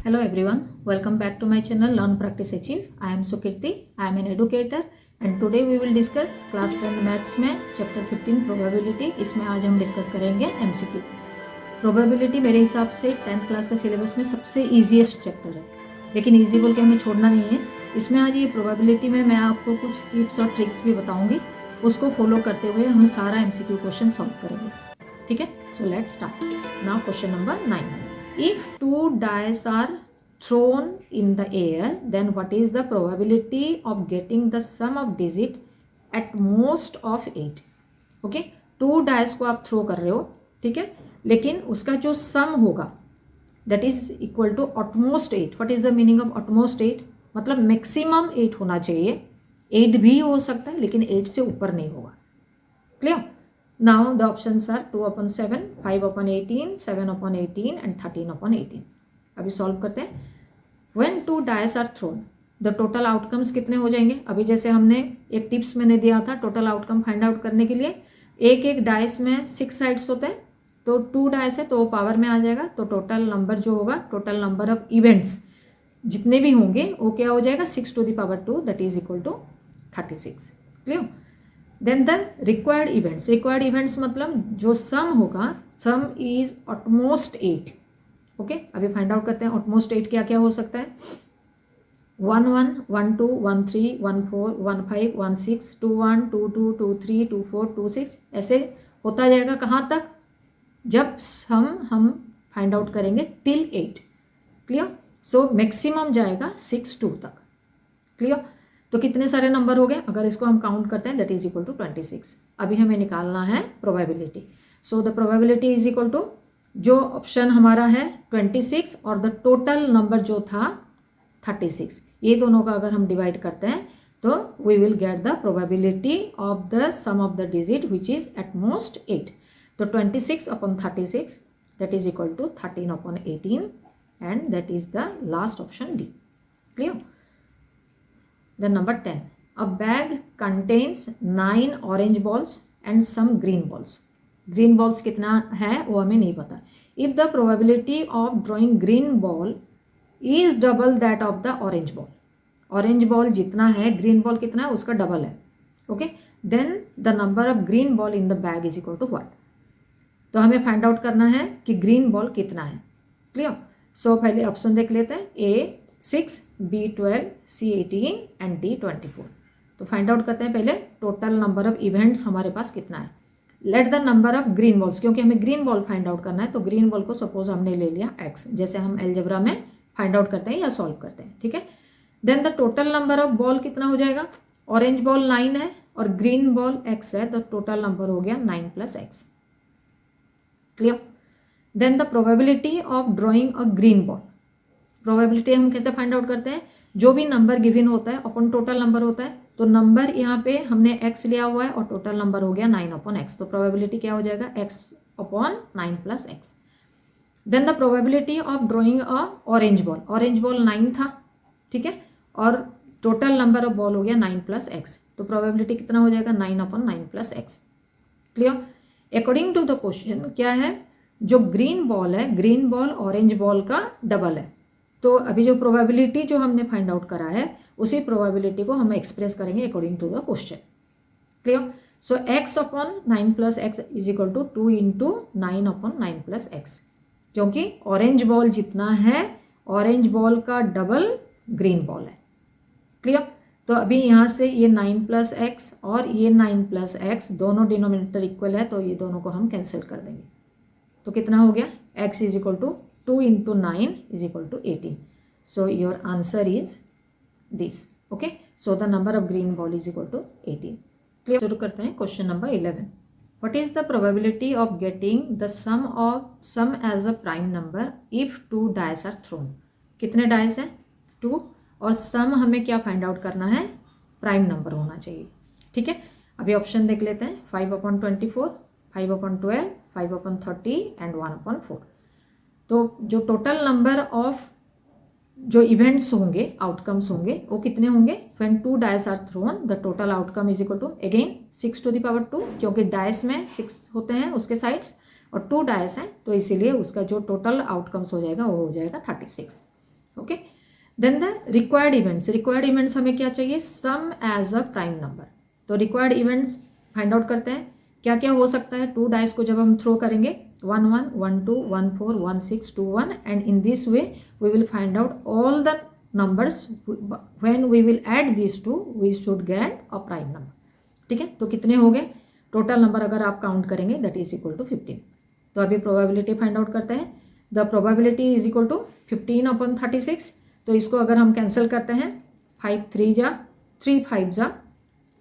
Hello everyone, welcome back to my channel Learn Practice Achieve. I am Sukirti, I am an educator and today we will discuss class 10 maths में chapter 15 probability. इसमें आज हम discuss करेंगे MCQ। Probability मेरे हिसाब से 10th class का syllabus में सबसे ईजीएस्ट चैप्टर है, लेकिन ईजी बोल के हमें छोड़ना नहीं है। इसमें आज ये प्रोबेबिलिटी में मैं आपको कुछ टिप्स और ट्रिक्स भी बताऊँगी, उसको फॉलो करते हुए हम सारा MCQ क्वेश्चन सॉल्व करेंगे। ठीक है, so let's start. Now question number 9, if two dice are thrown in the air, then what is the probability of getting the sum of digit at most of 8? Okay, 2 dice को आप throw कर रहे हो, ठीक है, लेकिन उसका जो सम होगा that is equal to utmost 8। What is the meaning of utmost 8? मतलब मैक्सिमम 8 होना चाहिए। 8 भी हो सकता है लेकिन 8 से ऊपर नहीं होगा। Clear? Now the options are 2/7, 5/18, 7/18 and 13/18। अभी सॉल्व करते हैं। When 2 dice are thrown, the total outcomes कितने हो जाएंगे? अभी जैसे हमने एक टिप्स मैंने दिया था टोटल आउटकम फाइंड आउट करने के लिए, एक एक डाइस में 6 साइड्स होते हैं, तो 2 डाइस है तो वो पावर में आ जाएगा, तो टोटल नंबर जो होगा, टोटल नंबर ऑफ इवेंट्स जितने भी होंगे वो क्या हो जाएगा, 6 to the power 2 that is equal to 36। Clear? Then the required events मतलब जो सम होगा, सम इज ऑटमोस्ट 8। ओके, अभी फाइंड आउट करते हैं ऑटमोस्ट 8 क्या क्या हो सकता है। 1 1 1 2 1 3 1 4 1 5 1 6 2 1 2 2 2 3 2 4 2 6 ऐसे होता जाएगा। कहाँ तक? जब सम हम फाइंड आउट करेंगे टिल 8। क्लियर? सो मैक्सिमम जाएगा 6 2 तक। क्लियर? तो कितने सारे नंबर हो गए? अगर इसको हम काउंट करते हैं दैट इज इक्वल टू 26। अभी हमें निकालना है probability. So the probability is equal to, जो ऑप्शन हमारा है 26 और द टोटल नंबर जो था 36, ये दोनों का अगर हम डिवाइड करते हैं तो we will get the probability of the sum of the digit which is at most 8। तो 26/36 that is equal to 13/18 and that is the last option D. Clear? Then number 10, a bag contains 9 orange balls and some green balls. Green balls कितना है वो हमें नहीं पता। If the probability of drawing green ball is double that of the orange ball, orange ball जितना है green ball कितना है उसका डबल है। Okay, then the number of green ball in the bag is equal to what? तो हमें find out करना है कि ग्रीन बॉल कितना है। क्लियर? सो पहले ऑप्शन देख लेते हैं, A 6, B 12, C 18 and D 24। तो फाइंड आउट करते हैं पहले टोटल नंबर ऑफ इवेंट्स हमारे पास कितना है। Let the number of green balls, क्योंकि हमें ग्रीन बॉल फाइंड आउट करना है, तो ग्रीन बॉल को सपोज हमने ले लिया x, जैसे हम अलजेब्रा में फाइंड आउट करते हैं या सॉल्व करते हैं। ठीक है, then the total number of ball कितना हो जाएगा? ऑरेंज बॉल 9 है और ग्रीन बॉल x है, तो टोटल नंबर हो गया 9 + x। Clear? Then the probability of drawing a green ball, probability हम कैसे फाइंड आउट करते हैं? जो भी नंबर गिवन होता है अपन टोटल नंबर होता है, तो नंबर यहाँ पे हमने x लिया हुआ है और टोटल नंबर हो गया 9/x, तो प्रोबेबिलिटी क्या हो जाएगा? x/9 + x। Then the probability of drawing a orange ball, orange ball 9 था, ठीक है, और टोटल नंबर ऑफ बॉल हो गया 9 + x, तो प्रोबेबिलिटी कितना हो जाएगा? 9/9 + x। Clear? According to the question क्या है, जो ग्रीन बॉल है, ग्रीन बॉल ऑरेंज बॉल का डबल है, तो अभी जो प्रोबेबिलिटी जो हमने फाइंड आउट करा है उसी प्रोबेबिलिटी को हम एक्सप्रेस करेंगे according to the question. Clear? So x/9 + x is equal to 2 × 9/9 + x, क्योंकि ऑरेंज बॉल जितना है ऑरेंज बॉल का डबल ग्रीन बॉल है। क्लियर? तो अभी यहाँ से ये 9 + x और ये 9 + x दोनों डिनोमिनेटर इक्वल है, तो ये दोनों को हम कैंसिल कर देंगे, तो कितना हो गया? x is equal to 2 × 9 is equal to 18. So your answer is this. Okay. So the number of green ball is equal to 18. Clear? शुरू करते हैं question number 11. What is the probability of getting the sum as a prime number if 2 dice are thrown? कितने dice हैं? 2, और सम हमें क्या find out करना है? प्राइम नंबर होना चाहिए। ठीक है, अभी ऑप्शन देख लेते हैं। 5/24, 5/12, 5/30 एंड 1/4। तो जो टोटल नंबर ऑफ जो इवेंट्स होंगे, आउटकम्स होंगे, वो कितने होंगे? When 2 dice are thrown the total outcome is equal to again 6 to the power 2, क्योंकि डाइस में 6 होते हैं उसके साइड्स और 2 डाइस हैं, तो इसीलिए उसका जो टोटल आउटकम्स हो जाएगा वो हो जाएगा 36। Okay. Then the required events हमें क्या चाहिए, sum as a prime number. तो रिक्वायर्ड इवेंट्स फाइंड आउट करते हैं, क्या क्या हो सकता है। 2 डाइस को जब हम थ्रो करेंगे 1 1 1 2 1 4 1 6 2 1 and in this way we will find out all the numbers when we will add this to we should get a prime number. ठीक है, तो कितने हो गए टोटल नंबर अगर आप काउंट करेंगे दैट इज इक्वल टू 15। तो अभी प्रोबेबिलिटी फाइंड आउट करते हैं। The probability is equal to 15 upon 36। तो इसको अगर हम कैंसिल करते हैं 5 3 जा 3 5 जा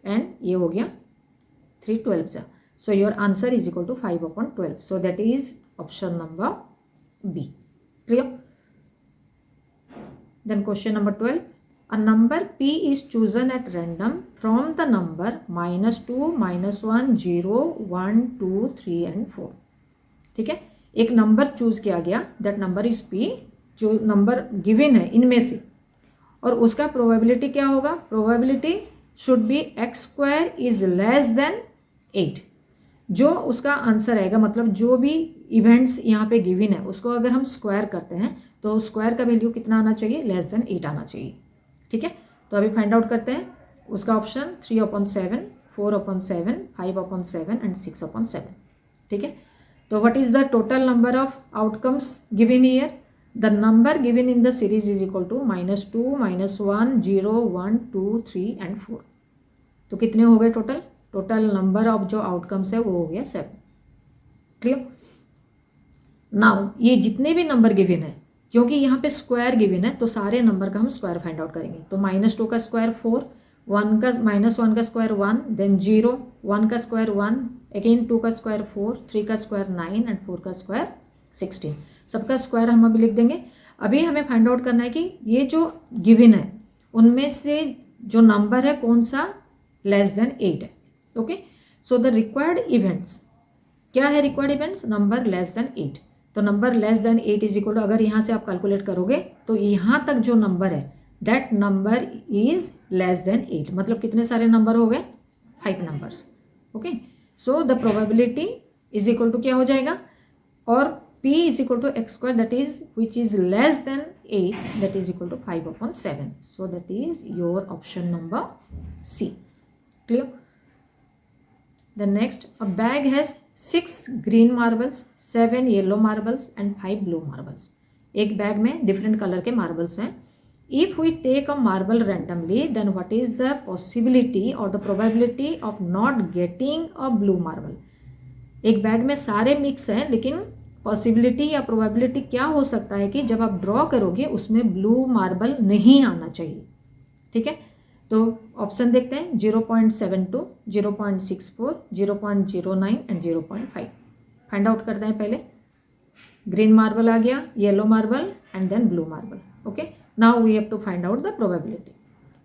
एंड ये हो गया 3 12 जा। So your answer is equal to 5 upon 12। So that is option number B. Clear? Then question number 12, a number p is chosen at random from the number -2 -1 0 1 2 3 and 4। ठीक है, एक नंबर चूज किया गया, that number is p, जो number given है इनमें से, और उसका प्रोबेबिलिटी क्या होगा, probability should be x² is less than 8। जो उसका आंसर आएगा, मतलब जो भी इवेंट्स यहाँ पे गिवन है उसको अगर हम स्क्वायर करते हैं तो स्क्वायर का वैल्यू कितना आना चाहिए, लेस देन 8 आना चाहिए। ठीक है, तो अभी फाइंड आउट करते हैं उसका ऑप्शन 3/7 4/7 5/7 एंड 6/7। ठीक है, तो what is the total number of outcomes given here, the number given in the series is equal to -2 -1 0 1 2 3 and 4। तो कितने हो गए टोटल नंबर ऑफ जो आउटकम्स है वो हो गया 7। क्लियर? नाउ ये जितने भी नंबर गिवन है, क्योंकि यहाँ पे स्क्वायर गिवन है तो सारे नंबर का हम स्क्वायर फाइंड आउट करेंगे। तो -2 का स्क्वायर 4, 1 का -1 का स्क्वायर 1, देन 0 1 का स्क्वायर 1, अगेन 2 का स्क्वायर 4, 3 का स्क्वायर 9 एंड 4 का स्क्वायर 16। सबका स्क्वायर हम अभी लिख देंगे। अभी हमें फाइंड आउट करना है कि ये जो गिवन है उनमें से जो नंबर है कौन सा लेस देन 8 है। Okay, so the required events क्या है, required events number less than 8। तो number less than 8 is equal to, अगर यहाँ से आप कैलकुलेट करोगे तो यहाँ तक जो नंबर है that number is less than 8। मतलब कितने सारे नंबर हो गए, 5 numbers. Okay, so the probability is equal to क्या हो जाएगा, और p is equal to x² that is which is less than 8 that is equal to 5/7। So that is your option number C। Clear? The next, a bag has 6 green marbles, 7 yellow marbles and 5 blue marbles। एक bag में different colour के marbles हैं। If we take a marble randomly, then what is the possibility or the probability of not getting a blue marble? एक bag में सारे mix हैं, लेकिन possibility या प्रोबेबिलिटी क्या हो सकता है कि जब आप ड्रॉ करोगे उसमें ब्लू मार्बल नहीं आना चाहिए। ठीक है, तो ऑप्शन देखते हैं 0.72 0.64 0.09 एंड 0.5। फाइंड आउट करते हैं पहले। ग्रीन मार्बल आ गया, yellow marble and then blue marble. Okay, now we have to find out the probability.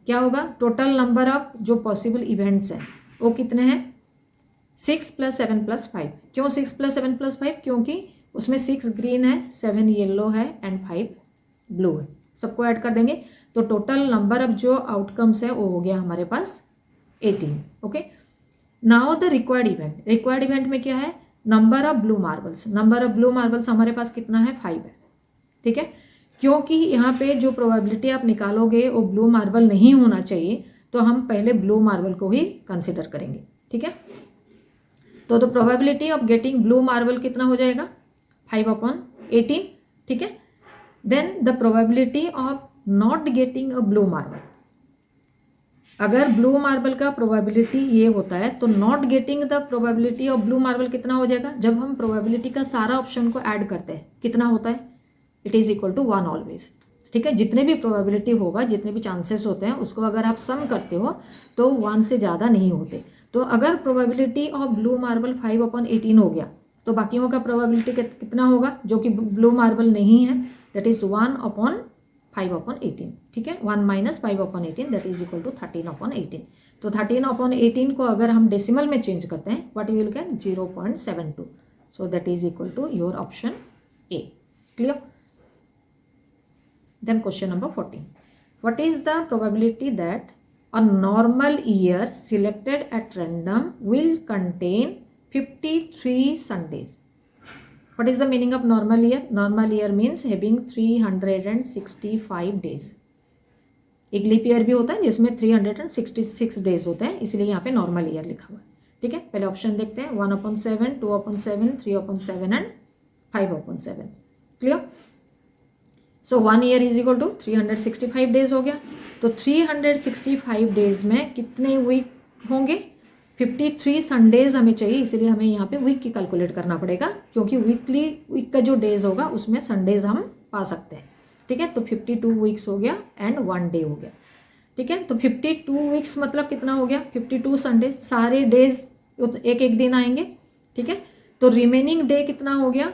क्या होगा, टोटल नंबर ऑफ जो पॉसिबल इवेंट्स हैं वो कितने हैं, 6 + 7 + 5। क्यों 6 + 7 + 5, क्योंकि उसमें 6 ग्रीन है, 7 येलो है एंड 5 ब्लू है। सबको ऐड कर देंगे तो टोटल नंबर ऑफ जो आउटकम्स है वो हो गया हमारे पास 18। Okay, now the required event में क्या है, number of blue marbles. Number of blue marbles हमारे पास कितना है, 5 है। ठीक है, क्योंकि यहाँ पे जो प्रोबेबिलिटी आप निकालोगे वो ब्लू मार्बल नहीं होना चाहिए, तो हम पहले ब्लू मार्बल को ही कंसिडर करेंगे। ठीक है, तो the probability of getting blue marble कितना हो जाएगा, 5/18। ठीक है, then the probability of not getting a blue marble, अगर ब्लू मार्बल का प्रोबेबिलिटी ये होता है तो not getting the probability of blue marble कितना हो जाएगा, जब हम प्रोबेबिलिटी का सारा ऑप्शन को ऐड करते हैं कितना होता है, it is equal to 1 always. ठीक है, जितने भी प्रोबेबिलिटी होगा, जितने भी चांसेस होते हैं उसको अगर आप सम करते हो तो 1 से ज़्यादा नहीं होते। तो अगर प्रोबेबिलिटी ऑफ ब्लू मार्बल 5/18 हो गया तो बाकियों का प्रोबेबिलिटी कितना होगा, जो कि ब्लू मार्बल नहीं है, दैट इज 1/5/18। ठीक है, 1 - 5/18 दैट इज इक्वल टू 13/18। तो 13/18 को अगर हम डेसिमल में चेंज करते हैं what you will get, 0.72। So that is equal to your option A. Clear? Then question number 14, what is the probability that a normal year selected at random will contain 53 Sundays। What is the meaning of normal year? Normal year means having 365 days. एक leap year भी होता है जिसमें 366 days होते हैं, इसलिए यहाँ पे नॉर्मल ईयर लिखा हुआ है। ठीक है, पहले ऑप्शन देखते हैं 1/7, 2/7, 3/7 and 5/7। Clear? So 1 year is equal to 365 days हो गया। तो 365 डेज में कितने वीक होंगे? 53 संडेज हमें चाहिए, इसलिए हमें यहाँ पे वीक की कैलकुलेट करना पड़ेगा, क्योंकि वीक का जो डेज होगा उसमें संडेज हम पा सकते हैं। ठीक है, तो 52 वीक्स हो गया एंड 1 डे हो गया। ठीक है, तो 52 वीक्स मतलब कितना हो गया? 52 संडे, सारे डेज एक एक दिन आएंगे। ठीक है, तो रिमेनिंग डे कितना हो गया?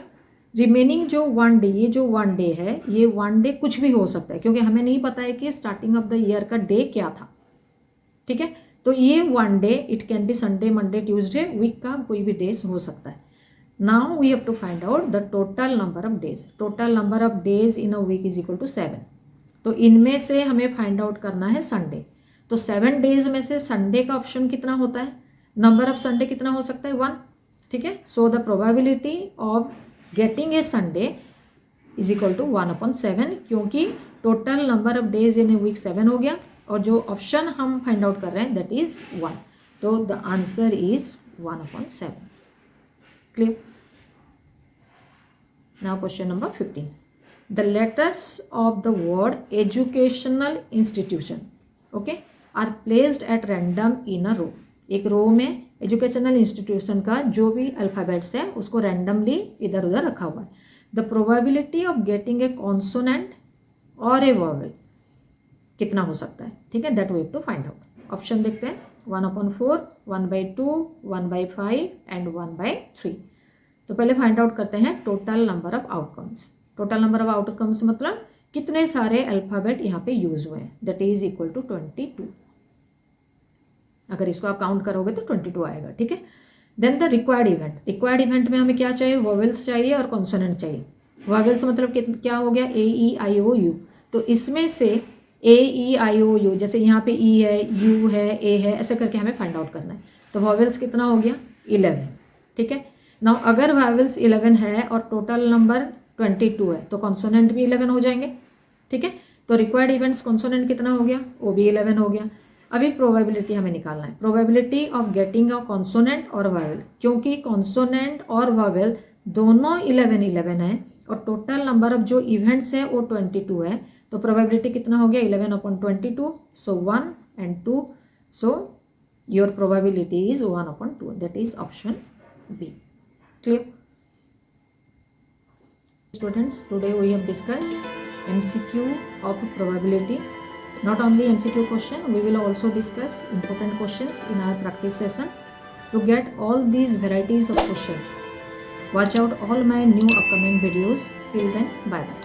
रिमेनिंग जो 1 डे, ये जो 1 डे है, ये 1 डे कुछ भी हो सकता है, क्योंकि हमें नहीं पता है कि स्टार्टिंग ऑफ द ईयर का डे क्या था। ठीक है, तो ये 1 day, it can be Sunday, Monday, Tuesday, week का कोई भी डेज हो सकता है। Now we have to find out the total number of days. Total number of days in a week is equal to 7। तो इनमें से हमें फाइंड आउट करना है संडे। तो 7 डेज में से संडे का ऑप्शन कितना होता है? नंबर ऑफ संडे कितना हो सकता है? 1। ठीक है, so the probability of getting a Sunday is equal to 1/7, क्योंकि total number of days in a week 7 हो गया, और जो ऑप्शन हम फाइंड आउट कर रहे हैं दैट इज 1। तो the answer is 1/7। Clear? Now question number 15। The letters of the word educational institution, okay, are placed at random in a row. एक रो में एजुकेशनल इंस्टीट्यूशन का जो भी अल्फ़ाबेट्स है उसको रैंडमली इधर उधर रखा हुआ है। The probability of getting a consonant और ए वॉवेल कितना हो सकता है? ठीक है, that we have to find out. Option देखते हैं 1/4, 1/2, 1/5 एंड 1/3। तो पहले फाइंड आउट करते हैं total number of outcomes. Total number of outcomes मतलब कितने सारे अल्फ़ाबेट यहाँ पे यूज हुए हैं, दैट इज इक्वल टू 22। अगर इसको आप काउंट करोगे तो 22 आएगा। ठीक है, then the required event. Required event में हमें क्या चाहिए? वॉवेल्स चाहिए और कॉन्सोनेंट चाहिए। वॉवेल्स मतलब क्या हो गया? A-E-I-O-U। तो इसमें से A-E-I-O-U, जैसे यहाँ पे E है, U है, A है, ऐसे करके हमें फाइंड आउट करना है। तो वॉवेल्स कितना हो गया? 11। ठीक है, नाउ अगर वॉवेल्स 11 है और टोटल नंबर 22 है तो कॉन्सोनेंट भी 11 हो जाएंगे। ठीक है, तो रिक्वायर्ड इवेंट्स कॉन्सोनेंट कितना हो गया? वो भी 11 हो गया। अभी प्रोबेबिलिटी हमें निकालना है, probability of getting a consonant और वॉवेल, क्योंकि कॉन्सोनेंट और वॉवेल दोनों 11 है और टोटल नंबर ऑफ जो इवेंट्स है वो 22 है। तो प्रोबेबिलिटी कितना हो गया? 11/22, सो 1 and 2, so your probability is 1/2, that is option B. Clear? Students, today we have discussed MCQ of probability. Not only MCQ question, we will also discuss important questions in our practice session. To get all these varieties of questions, watch out all my new upcoming videos. Till then, bye bye.